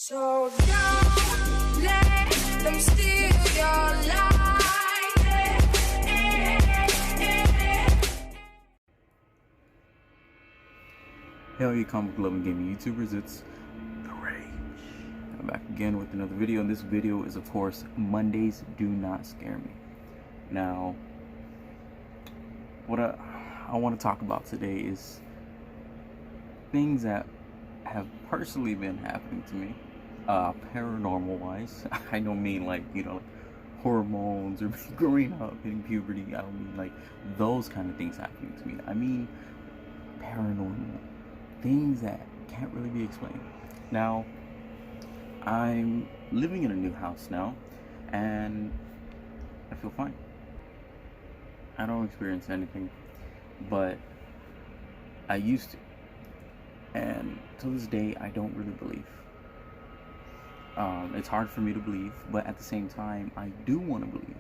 So don't let them steal your life. Hey all you comic loving gaming YouTubers, it's The Rage. I'm back again with another video, and this video is of course Mondays Do Not Scare Me. Now, what I want to talk about today is things that have personally been happening to me, paranormal wise. I don't mean like, like hormones or growing up, hitting puberty. I don't mean like those kind of things happening to me. I mean paranormal things that can't really be explained. Now, I'm living in a new house now, and I feel fine. I don't experience anything, but I used to. And to this day, I don't really believe. It's hard for me to believe, but at the same time, I do want to believe,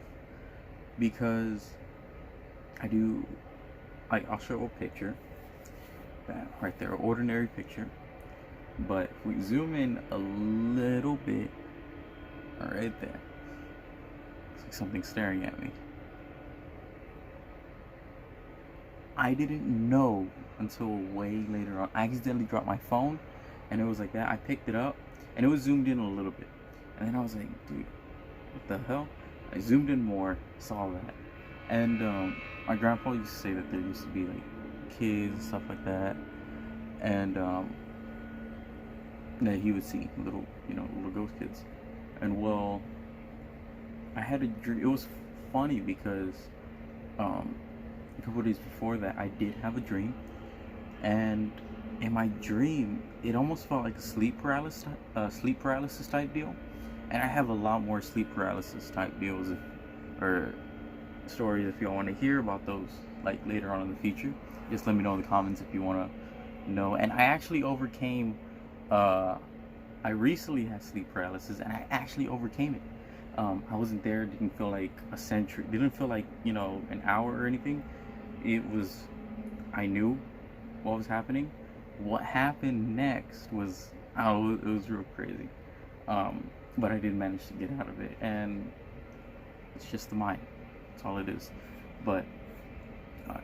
because I'll show a picture, right there, an ordinary picture, but if we zoom in a little bit, right there, it's like something staring at me. I didn't know until way later on. I accidentally dropped my phone, and it was like that. I picked it up, and it was zoomed in a little bit, and then I was like, dude, what the hell? I zoomed in more, saw that, and my grandpa used to say that there used to be like kids and stuff like that, and that he would see little ghost kids. And well, I had a dream. It was funny because a couple of days before that, I did have a dream, and in my dream, it almost felt like a sleep paralysis type deal. And I have a lot more sleep paralysis type deals or stories if y'all want to hear about those, like later on in the future. Just let me know in the comments if you want to know. And I actually overcame. I recently had sleep paralysis, and I actually overcame it. I wasn't there. Didn't feel like a century. Didn't feel like an hour or anything. It was, I knew what was happening. What happened next was, it was real crazy. But I did manage to get out of it, and it's just the mind. That's all it is. But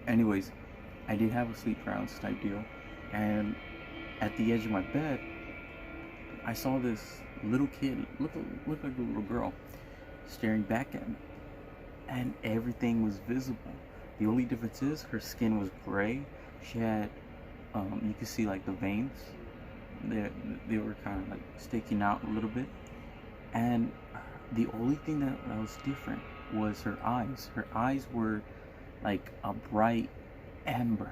anyways, I did have a sleep paralysis type deal, and at the edge of my bed, I saw this little kid, looked like a little girl, staring back at me, and everything was visible. The only difference is her skin was gray. She had, you could see like the veins. They were kind of like sticking out a little bit. And the only thing that was different was her eyes. Her eyes were like a bright amber.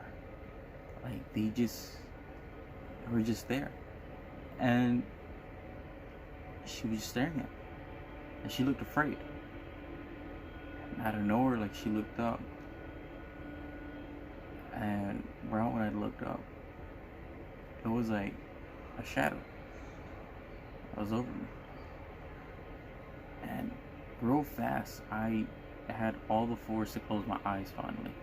Like they were just there. And she was just staring at me. And she looked afraid. And out of nowhere, like, she looked up. And right when I looked up, it was like a shadow that was over me. And real fast, I had all the force to close my eyes finally,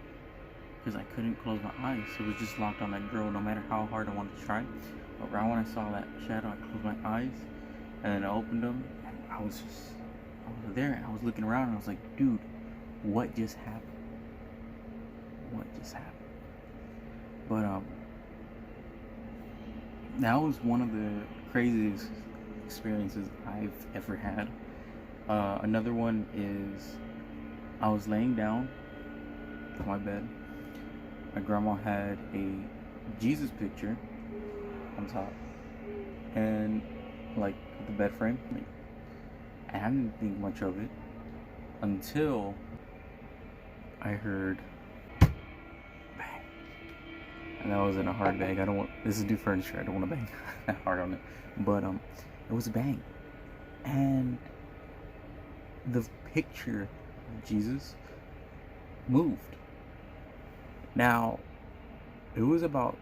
because I couldn't close my eyes. So it was just locked on that girl no matter how hard I wanted to try. But right when I saw that shadow, I closed my eyes, and then I opened them, and I was there, and I was looking around, and I was like, dude, what just happened? What just happened? But that was one of the craziest experiences I've ever had. Another one is, I was laying down on my bed. My grandma had a Jesus picture on top, and like the bed frame. I didn't think much of it until I heard bang, and that was in a hard bang. This is new furniture. I don't want to bang that hard on it, but it was a bang, and the picture of Jesus moved. Now, it was about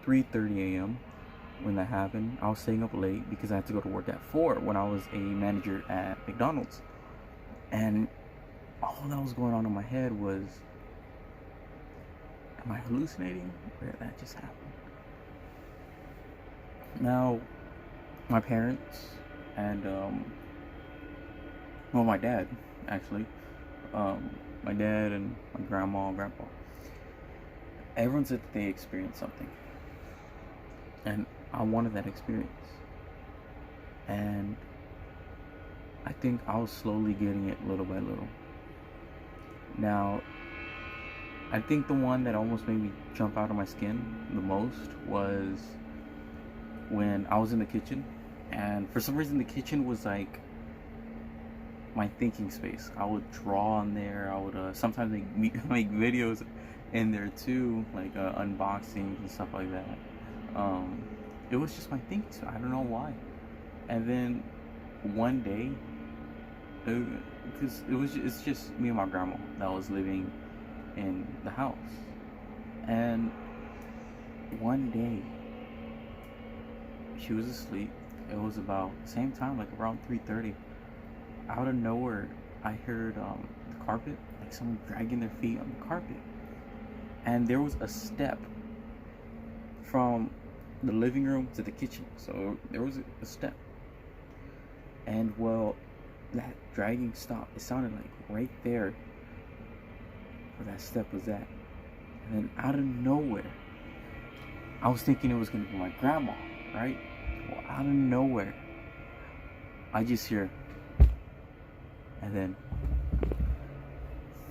3:30 a.m. when that happened. I was staying up late because I had to go to work at 4 when I was a manager at McDonald's. And all that was going on in my head was, am I hallucinating? Or did that just happen? Now, my parents and well, my dad actually, my dad and my grandma and grandpa. Everyone said that they experienced something, and I wanted that experience. And I think I was slowly getting it little by little. Now, I think the one that almost made me jump out of my skin the most was when I was in the kitchen, and for some reason the kitchen was like my thinking space. I would draw in there. I would sometimes make videos in there too, like unboxings and stuff like that. It was just my thinking space. I don't know why. And then one day, because it's just me and my grandma that was living in the house, and one day she was asleep. It was about the same time, like around 3:30. Out of nowhere, I heard the carpet, like someone dragging their feet on the carpet, and there was a step from the living room to the kitchen. So there was a step, and well, that dragging stopped. It sounded like right there where that step was at. And then out of nowhere, I was thinking it was gonna be my grandma, right? Well, out of nowhere, I just hear, and then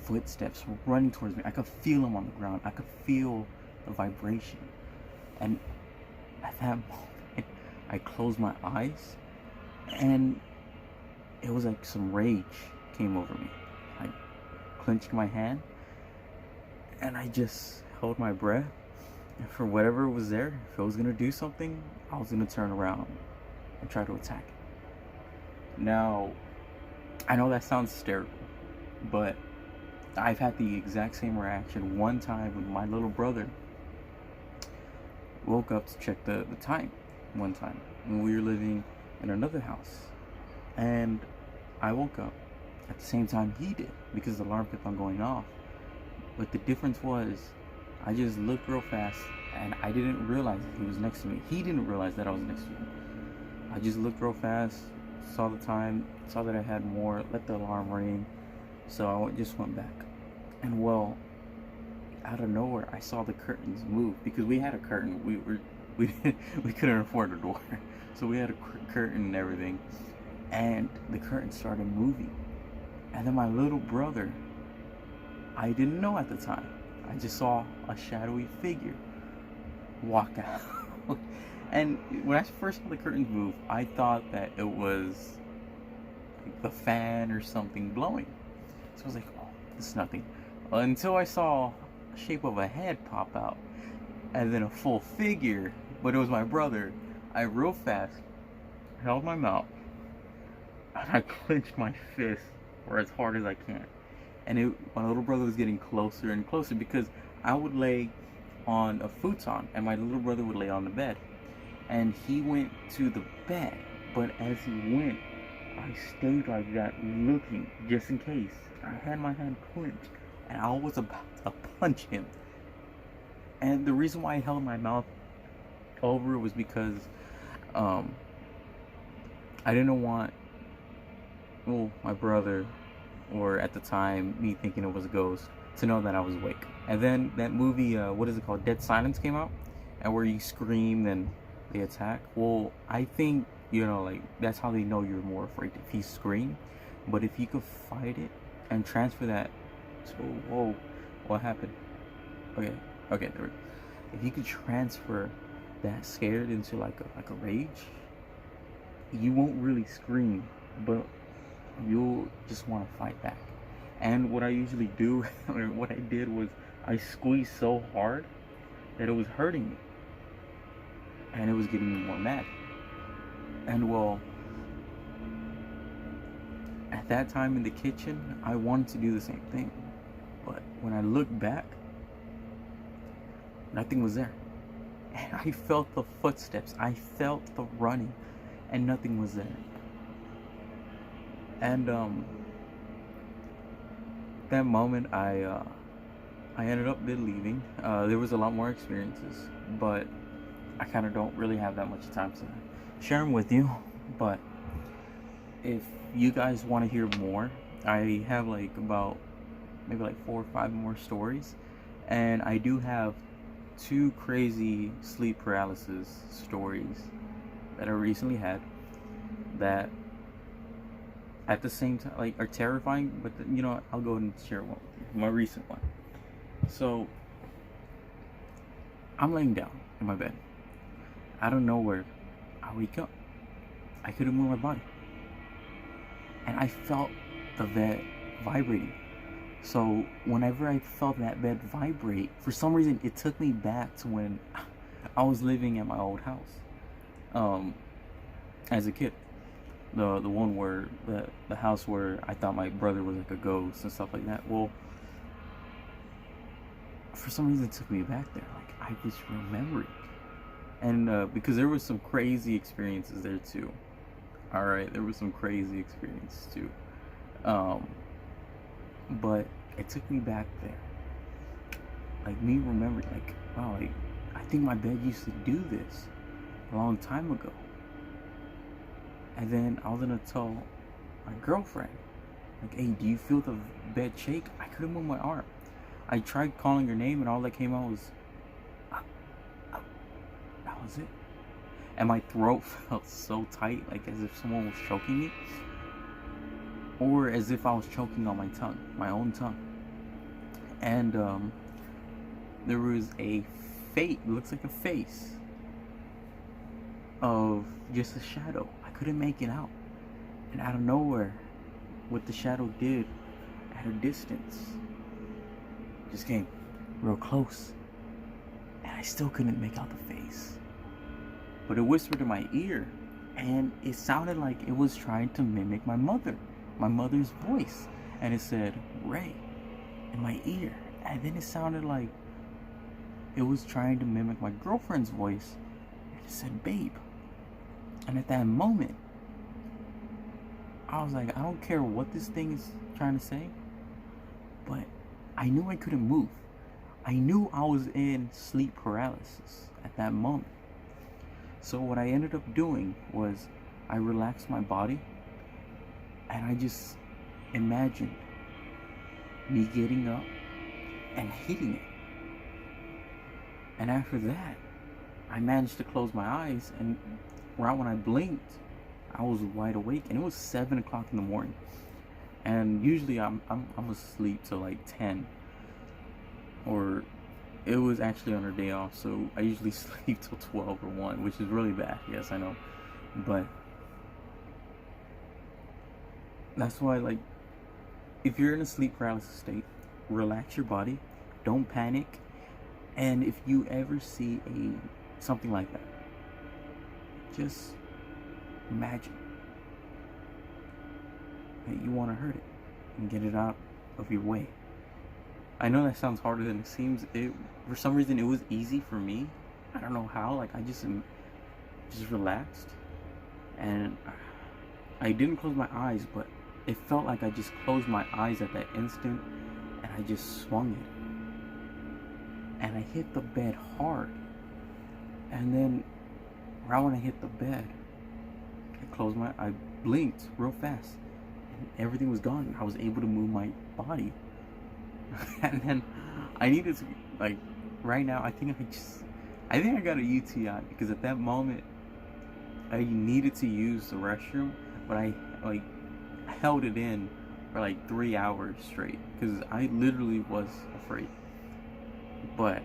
footsteps running towards me. I could feel them on the ground. I could feel the vibration. And at that moment, I closed my eyes, and it was like some rage came over me. I clenched my hand, and I just held my breath. And for whatever was there, if it was gonna do something, I was gonna turn around and try to attack it. Now, I know that sounds hysterical, but I've had the exact same reaction one time when my little brother woke up to check the time one time when we were living in another house. And I woke up at the same time he did because the alarm kept on going off. But the difference was, I just looked real fast and I didn't realize that he was next to me. He didn't realize that I was next to him. I just looked real fast, saw the time, saw that I had more, let the alarm ring. So I just went back. And well, out of nowhere, I saw the curtains move because we had a curtain. We couldn't afford a door, so we had a curtain and everything. And the curtain started moving. And then my little brother, I didn't know at the time. I just saw a shadowy figure walk out. And when I first saw the curtains move, I thought that it was like the fan or something blowing. So I was like, oh, it's nothing. Until I saw the shape of a head pop out. And then a full figure, but it was my brother. I real fast held my mouth and I clenched my fist or as hard as I can. And my little brother was getting closer and closer because I would lay on a futon and my little brother would lay on the bed. And he went to the bed, but as he went, I stayed like that looking just in case. I had my hand clenched and I was about to punch him. And the reason why I held my mouth over was because I didn't want, well, my brother, or at the time me thinking it was a ghost, to know that I was awake. And then that movie, what is it called, Dead Silence, came out, and where you scream and they attack. Well, I think, like that's how they know you're more afraid, if you scream. But if you could fight it and transfer that to, whoa, what happened? Okay, there we go. If you could transfer that scared into like a rage, you won't really scream, but you'll just want to fight back. And what I usually do, or what I did, was I squeezed so hard that it was hurting me, and it was getting me more mad. And well, at that time in the kitchen, I wanted to do the same thing, but when I looked back, nothing was there. And I felt the footsteps, I felt the running, and nothing was there. And that moment, I ended up leaving. There was a lot more experiences, but I kind of don't really have that much time share them with you. But if you guys want to hear more, I have like about maybe like 4 or 5 more stories, and I do have 2 crazy sleep paralysis stories that I recently had that at the same time like are terrifying. But I'll go ahead and share one with you. My recent one. So I'm laying down in my bed. Out of nowhere, I wake up. I couldn't move my body, and I felt the bed vibrating. So whenever I felt that bed vibrate, for some reason it took me back to when I was living at my old house, as a kid. The one where the house where I thought my brother was like a ghost and stuff like that. Well, for some reason it took me back there. Like I was remembering, and because there was some crazy experiences there too. All right, there was some crazy experiences too. But it took me back there. Like me remembering, like, wow, like I think my bed used to do this a long time ago. And then I was gonna tell my girlfriend, like, hey, do you feel the bed shake? I couldn't move my arm. I tried calling her name, and all that came out was, that was it. And my throat felt so tight, like as if someone was choking me, or as if I was choking on my tongue, my own tongue. And there was a face, looks like a face of just a shadow. I couldn't make it out. And out of nowhere, what the shadow did at a distance just came real close. And I still couldn't make out the face. But it whispered in my ear, and it sounded like it was trying to mimic my mother's voice. And it said, Ray, in my ear. And then it sounded like it was trying to mimic my girlfriend's voice. And it said, babe. And at that moment, I was like, I don't care what this thing is trying to say, but I knew I couldn't move. I knew I was in sleep paralysis at that moment. So what I ended up doing was I relaxed my body, and I just imagined me getting up and hitting it. And after that, I managed to close my eyes, and right when I blinked, I was wide awake, and it was 7 o'clock in the morning. And usually I'm asleep till like 10, or it was actually on her day off, so I usually sleep till 12 or 1, which is really bad. Yes, I know, but that's why, like, if you're in a sleep paralysis state, relax your body, don't panic, and if you ever see something like that, just imagine that you want to hurt it and get it out of your way. I know that sounds harder than it seems. For some reason, it was easy for me. I don't know how. Like, I just relaxed, and I didn't close my eyes, but it felt like I just closed my eyes at that instant, and I just swung it, and I hit the bed hard. And then right when I hit the bed, I blinked real fast, and everything was gone. I was able to move my body. And then I needed to, like, right now, I think I got a UTI, because at that moment I needed to use the restroom, but I held it in for like 3 hours straight, because I literally was afraid. But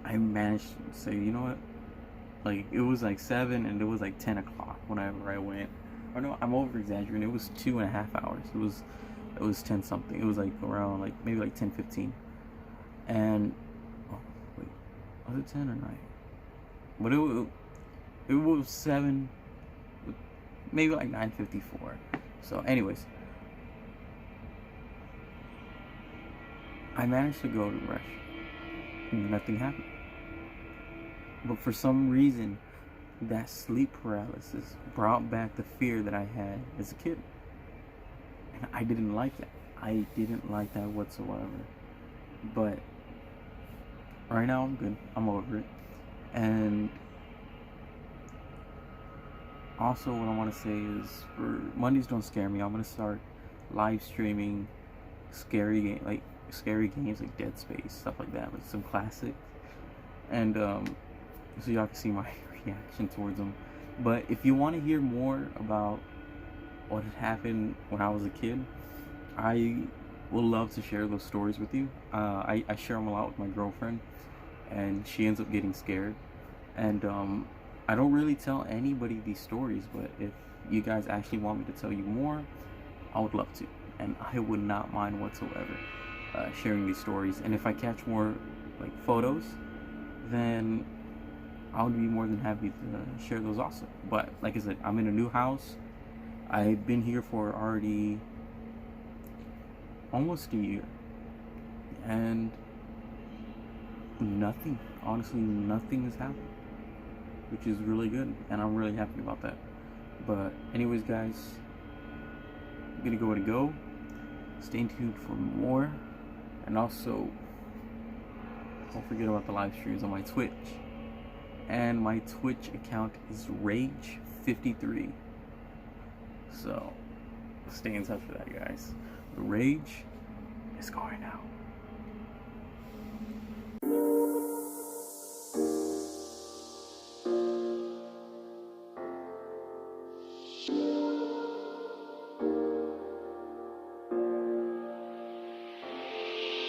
I managed to say, you know what, like, it was like 7 and it was like 10 o'clock whenever I went. Or no, I'm over exaggerating. It was 2.5 hours. It was 10 something. It was like around like maybe like 10:15. And oh wait, was it 10 or 9? But it was 7, maybe like 9:54. So anyways, I managed to go to the restroom, and nothing happened. But for some reason, that sleep paralysis brought back the fear that I had as a kid. And I didn't like that. I didn't like that whatsoever. But right now I'm good. I'm over it. And Also, what I want to say is, for Mondays Don't Scare Me, I'm gonna start live streaming scary games like Dead Space, stuff like that, like some classics, and so y'all can see my reaction towards them. But if you want to hear more about what had happened when I was a kid, I will love to share those stories with you. I share them a lot with my girlfriend, and she ends up getting scared. And I don't really tell anybody these stories, but if you guys actually want me to tell you more, I would love to, and I would not mind whatsoever sharing these stories. And if I catch more like photos, then I would be more than happy to share those also. But like I said, I'm in a new house. I've been here for already almost a year, and nothing, honestly, nothing has happened, which is really good, and I'm really happy about that. But anyways, guys, I'm gonna go. Stay tuned for more, and also don't forget about the live streams on my Twitch. And my Twitch account is Rage53. So stay in touch for that, guys. The Rage is going out.